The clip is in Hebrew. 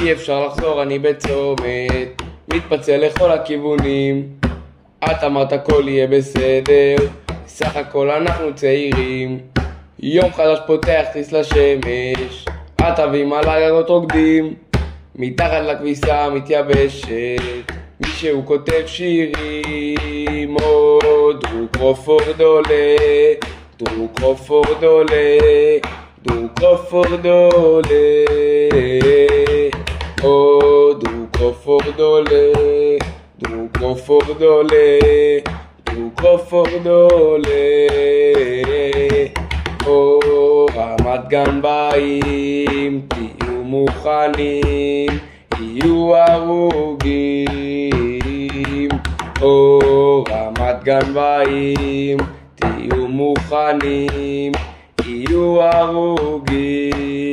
אי אפשר לחזור, אני בצומת, מתפצל לכל הכיוונים. את אמרת הכל יהיה בסדר, סך הכל אנחנו צעירים. יום חדש פותח טיס לשמש, עטבים על הגגות רוקדים, מתחת לכביסה מתייבשת מישהו כותב שירים. או דרור קרופורד עולה, דרור קרופורד עולה, דרור קרופורד עולה. או דרור קרופורד עולה, דרור קרופורד עולה, דרור קרופורד עולה. או רמת גן באים, תהיו מוכנים, יהיו הרוגים. או רמת גן באים, תהיו מוכנים, יהיו הרוגים.